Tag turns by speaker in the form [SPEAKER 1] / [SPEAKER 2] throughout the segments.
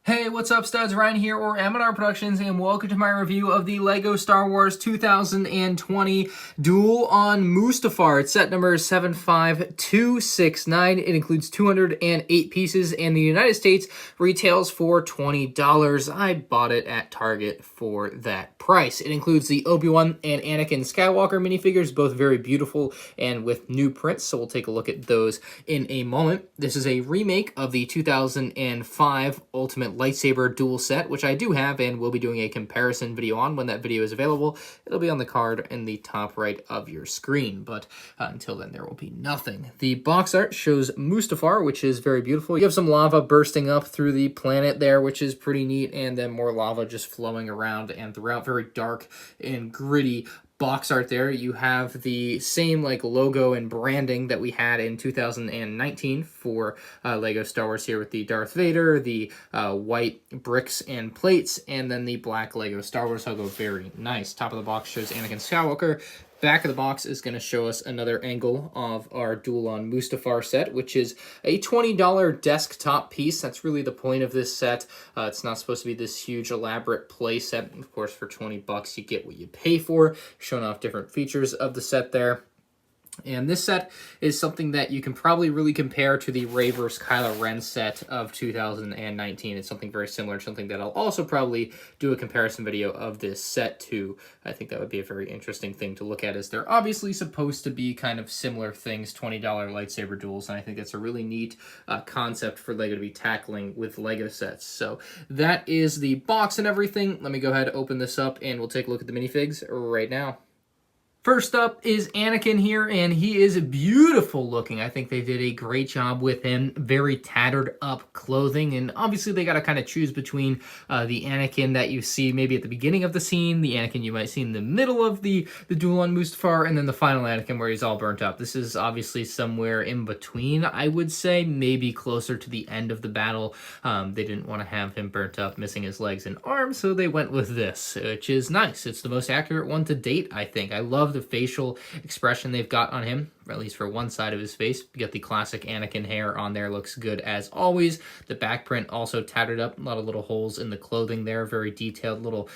[SPEAKER 1] Hey, what's up, studs? Ryan here, or MandRproductions, and welcome to my review of the LEGO Star Wars 2020 Duel on Mustafar. It's set number 75269. It includes 208 pieces, and the United States retails for $20. I bought it at Target for that price. It includes the Obi-Wan and Anakin Skywalker minifigures, both very beautiful and with new prints, so we'll take a look at those in a moment. This is a remake of the 2005 Ultimate Lightsaber duel set, which I do have and will be doing a comparison video on when that video is available. It'll be on the card in the top right of your screen, but until then there will be nothing. The box art shows Mustafar, which is very beautiful. You have some lava bursting up through the planet there, which is pretty neat, and then more lava just flowing around and throughout. Very dark and gritty box art there. You have the same logo and branding that we had in 2019 for LEGO Star Wars here, with the Darth Vader, the white bricks and plates, and then the black LEGO Star Wars logo. Very nice. Top of the box shows Anakin Skywalker. Back of the box is going to show us another angle of our Duel on Mustafar set, which is a $20 desktop piece. That's really the point of this set. It's not supposed to be this huge elaborate play set. Of course, for 20 bucks, you get what you pay for, showing off different features of the set there. And this set is something that you can probably really compare to the Rey vs. Kylo Ren set of 2019. It's something very similar, something that I'll also probably do a comparison video of this set to. I think that would be a very interesting thing to look at, as they're obviously supposed to be kind of similar things, $20 lightsaber duels, and I think that's a really neat concept for LEGO to be tackling with LEGO sets. So that is the box and everything. Let me go ahead and open this up, and we'll take a look at the minifigs right now. First up is Anakin here, and he is beautiful looking. I think they did a great job with him. Very tattered up clothing, and obviously they got to kind of choose between the Anakin that you see maybe at the beginning of the scene, the Anakin you might see in the middle of the Duel on Mustafar, and then the final Anakin where he's all burnt up. This is obviously somewhere in between, I would say, maybe closer to the end of the battle. They didn't want to have him burnt up, missing his legs and arms, so they went with this, which is nice. It's the most accurate one to date, I think. I love the facial expression they've got on him, or at least for one side of his face. You got the classic Anakin hair on there, looks good as always. The back print also tattered up, a lot of little holes in the clothing there, very detailed little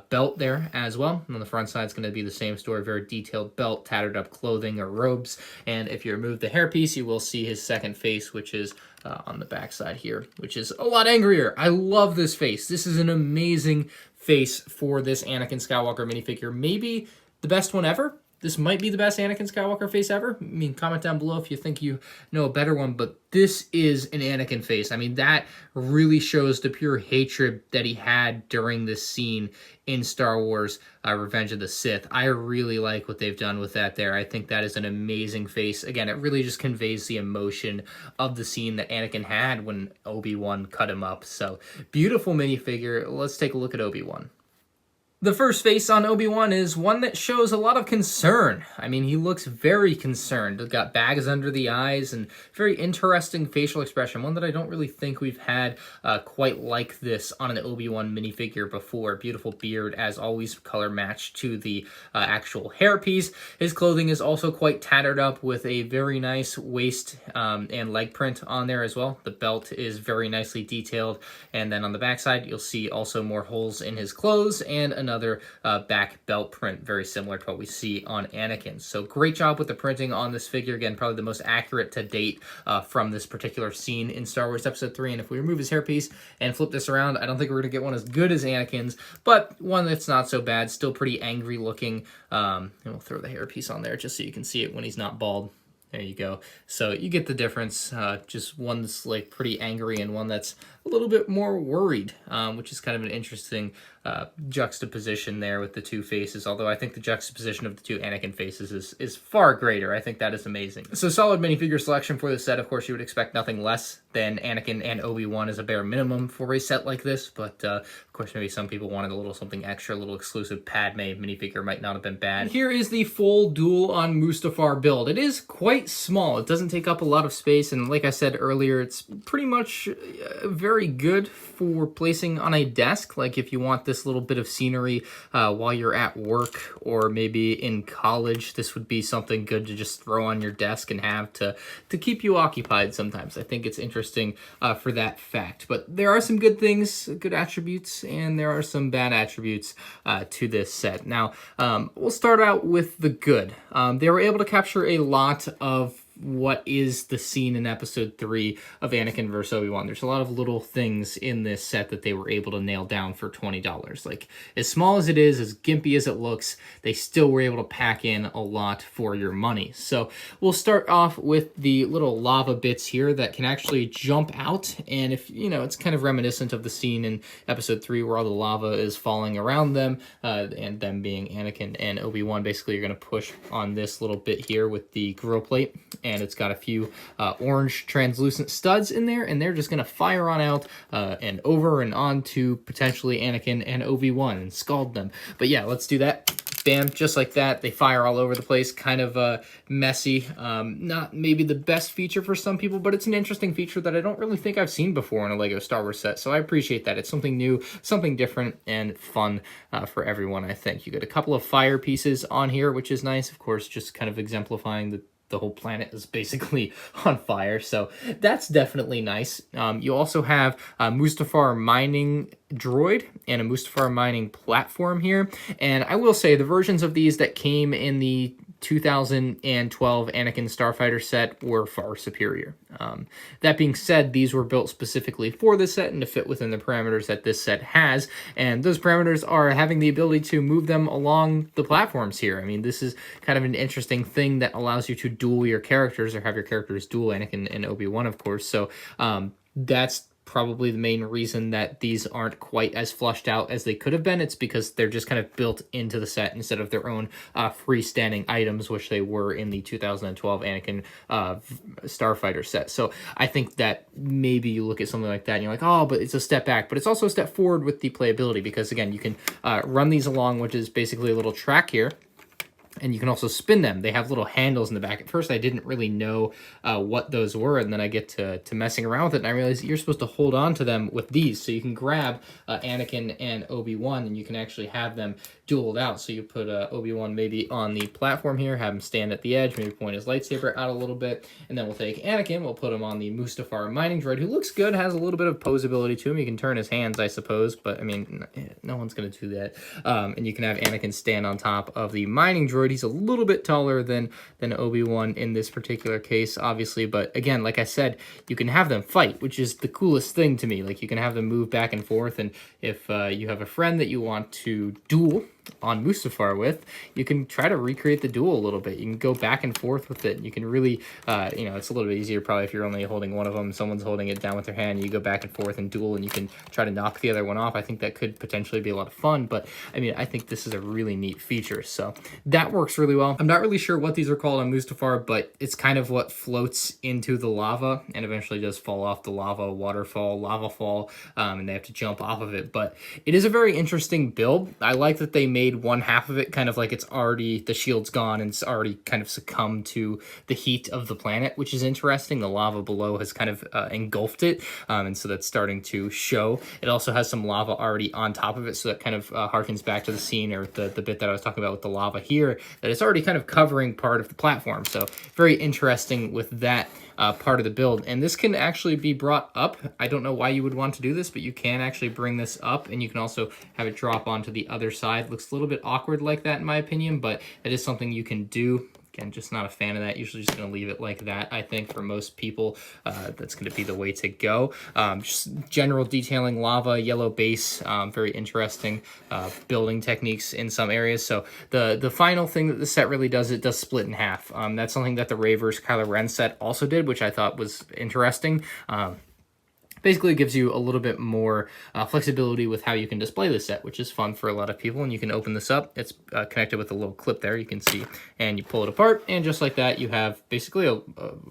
[SPEAKER 1] belt there as well. And on the front side, it's going to be the same story, very detailed belt, tattered up clothing or robes. And if you remove the hairpiece, you will see his second face, which is on the back side here, which is a lot angrier. I love this face. This is an amazing face for this Anakin Skywalker minifigure. Maybe the best one ever. This might be the best Anakin Skywalker face ever. I mean, comment down below if you think you know a better one, but this is an Anakin face. I mean, that really shows the pure hatred that he had during this scene in Star Wars Revenge of the Sith. I really like what they've done with that there. I think that is an amazing face. Again, it really just conveys the emotion of the scene that Anakin had when Obi-Wan cut him up. So, beautiful minifigure. Let's take a look at Obi-Wan. The first face on Obi-Wan is one that shows a lot of concern. I mean, he looks very concerned. He's got bags under the eyes and very interesting facial expression, one that I don't really think we've had quite like this on an Obi-Wan minifigure before. Beautiful beard, as always, color matched to the actual hairpiece. His clothing is also quite tattered up with a very nice waist and leg print on there as well. The belt is very nicely detailed, and then on the backside, you'll see also more holes in his clothes and another back belt print, very similar to what we see on Anakin. So great job with the printing on this figure. Again, probably the most accurate to date from this particular scene in Star Wars Episode 3. And if we remove his hairpiece and flip this around, I don't think we're going to get one as good as Anakin's, but one that's not so bad. Still pretty angry looking. And we'll throw the hairpiece on there just so you can see it when he's not bald. There you go. So you get the difference. Just one that's like pretty angry and one that's a little bit more worried, which is kind of an interesting juxtaposition there with the two faces, although I think the juxtaposition of the two Anakin faces is far greater. I think that is amazing. So solid minifigure selection for this set. Of course, you would expect nothing less than Anakin and Obi-Wan as a bare minimum for a set like this, but of course, maybe some people wanted a little something extra, a little exclusive Padme minifigure might not have been bad. Here is the full Duel on Mustafar build. It is quite quite small. It doesn't take up a lot of space, and like I said earlier, it's pretty much very good for placing on a desk. Like if you want this little bit of scenery while you're at work or maybe in college, this would be something good to just throw on your desk and have to keep you occupied sometimes. I think it's interesting for that fact. But there are some good things, good attributes, and there are some bad attributes to this set. Now, we'll start out with the good. They were able to capture a lot of what is the scene in episode 3 of Anakin vs. Obi-Wan. There's a lot of little things in this set that they were able to nail down for $20. Like, as small as it is, as gimpy as it looks, they still were able to pack in a lot for your money. So we'll start off with the little lava bits here that can actually jump out, and if, you know, it's kind of reminiscent of the scene in episode 3 where all the lava is falling around them, and them being Anakin and Obi-Wan. Basically, you're going to push on this little bit here with the grill plate, and it's got a few orange translucent studs in there, and they're just going to fire on out and over and on to potentially Anakin and Obi-Wan and scald them. But yeah, let's do that. Bam, just like that. They fire all over the place, kind of messy. Not maybe the best feature for some people, but it's an interesting feature that I don't really think I've seen before in a LEGO Star Wars set, so I appreciate that. It's something new, something different, and fun for everyone, I think. You get a couple of fire pieces on here, which is nice, of course, just kind of exemplifying the whole planet is basically on fire, so that's definitely nice. You also have a Mustafar mining droid and a Mustafar mining platform here, and I will say the versions of these that came in the 2012 Anakin Starfighter set were far superior. That being said, these were built specifically for this set and to fit within the parameters that this set has, and those parameters are having the ability to move them along the platforms here. I mean, this is kind of an interesting thing that allows you to duel your characters, or have your characters duel Anakin and Obi-Wan, of course, so that's probably the main reason that these aren't quite as flushed out as they could have been. It's because they're just kind of built into the set instead of their own freestanding items, which they were in the 2012 Anakin Starfighter set. So I think that maybe you look at something like that and you're like, oh, but it's a step back. But it's also a step forward with the playability, because again, you can run these along, which is basically a little track here. And you can also spin them. They have little handles in the back. At first, I didn't really know what those were, and then I get to messing around with it, and I realized that you're supposed to hold on to them with these. So you can grab Anakin and Obi-Wan, and you can actually have them dueled out. So you put Obi-Wan maybe on the platform here, have him stand at the edge, maybe point his lightsaber out a little bit, and then we'll take Anakin, we'll put him on the Mustafar mining droid, who looks good, has a little bit of posability to him. You can turn his hands, I suppose, but I mean, no one's going to do that. And you can have Anakin stand on top of the mining droid. He's a little bit taller than Obi-Wan in this particular case, obviously, but again, like I said, you can have them fight, which is the coolest thing to me. Like, you can have them move back and forth, and if you have a friend that you want to duel on Mustafar with, you can try to recreate the duel a little bit. You can go back and forth with it. You can really, it's a little bit easier probably if you're only holding one of them, someone's holding it down with their hand, you go back and forth and duel, and you can try to knock the other one off. I think that could potentially be a lot of fun, but I mean, I think this is a really neat feature, so that works really well. I'm not really sure what these are called on Mustafar, but it's kind of what floats into the lava and eventually does fall off the lava, waterfall, lava fall, and they have to jump off of it, but it is a very interesting build. I like that they made one half of it kind of like it's already, the shield's gone and it's already kind of succumbed to the heat of the planet, which is interesting. The lava below has kind of engulfed it, and so that's starting to show. It also has some lava already on top of it, so that kind of harkens back to the scene, or the bit that I was talking about with the lava here, that it's already kind of covering part of the platform. So very interesting with that part of the build, and this can actually be brought up. I don't know why you would want to do this, but you can actually bring this up, and you can also have it drop onto the other side. Looks a little bit awkward like that in my opinion, but it is something you can do. Again, just not a fan of that. Usually just going to leave it like that. I think for most people, that's going to be the way to go. Just general detailing, lava, yellow base, very interesting building techniques in some areas. So the final thing that the set really does, it does split in half. That's something that the Ray vs. Kylo Ren set also did, which I thought was interesting. basically it gives you a little bit more flexibility with how you can display this set, which is fun for a lot of people. And you can open this up. It's connected with a little clip there, you can see, and you pull it apart, and just like that you have basically a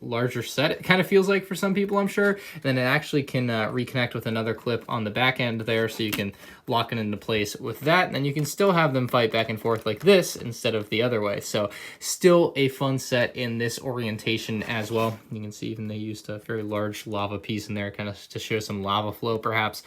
[SPEAKER 1] larger set. It kind of feels like for some people, I'm sure. And then it actually can reconnect with another clip on the back end there, so you can lock it into place with that, and then you can still have them fight back and forth like this instead of the other way. So still a fun set in this orientation as well. You can see even they used a very large lava piece in there, kind of to show some lava flow perhaps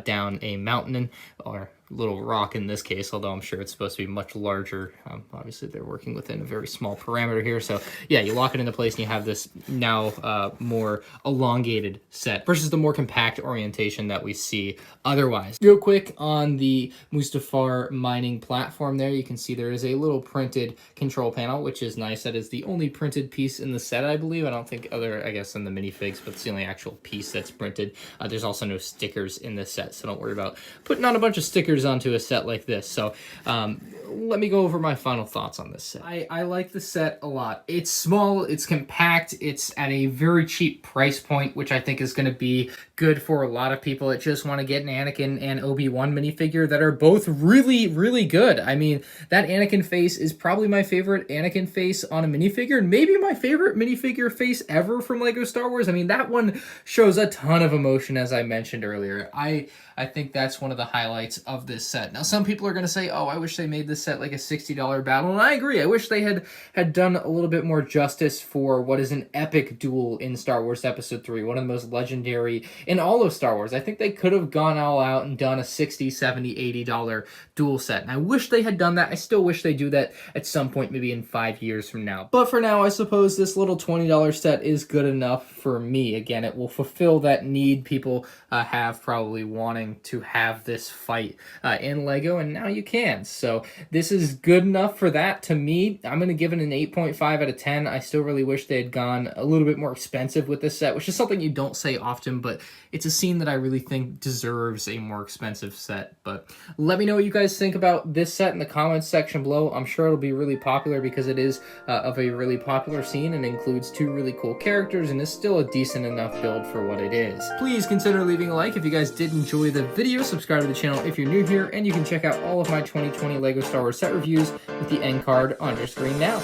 [SPEAKER 1] down a mountain, or little rock in this case, although I'm sure it's supposed to be much larger. Obviously they're working within a very small parameter here. So yeah, you lock it into place and you have this now more elongated set versus the more compact orientation that we see otherwise. Real quick on the Mustafar mining platform there, you can see there is a little printed control panel, which is nice. That is the only printed piece in the set, I believe. I don't think I guess in the minifigs, but it's the only actual piece that's printed. There's also no stickers in this set, so don't worry about putting on a bunch of stickers onto a set like this. So let me go over my final thoughts on this set. I like the set a lot. It's small, it's compact, it's at a very cheap price point, which I think is going to be good for a lot of people that just want to get an Anakin and Obi-Wan minifigure that are both really, really good. I mean, that Anakin face is probably my favorite Anakin face on a minifigure, and maybe my favorite minifigure face ever from LEGO Star Wars. I mean, that one shows a ton of emotion, as I mentioned earlier. I think that's one of the highlights of this set. Now, some people are going to say, oh, I wish they made this set like a $60 battle, and I agree. I wish they had done a little bit more justice for what is an epic duel in Star Wars Episode 3, one of the most legendary in all of Star Wars. I think they could have gone all out and done a $60, $70, $80 duel set, and I wish they had done that. I still wish they do that at some point, maybe in 5 years from now. But for now, I suppose this little $20 set is good enough for me. Again, it will fulfill that need people have probably wanting to have this fight in LEGO, and now you can. So this is good enough for that to me. I'm going to give it an 8.5 out of 10. I still really wish they had gone a little bit more expensive with this set, which is something you don't say often, but it's a scene that I really think deserves a more expensive set. But let me know what you guys think about this set in the comments section below. I'm sure it'll be really popular because it is of a really popular scene and includes 2 really cool characters and is still a decent enough build for what it is. Please consider leaving a like if you guys did enjoy the video. Subscribe to the channel if you're new here, and you can check out all of my 2020 LEGO Star Wars set reviews with the end card on your screen now.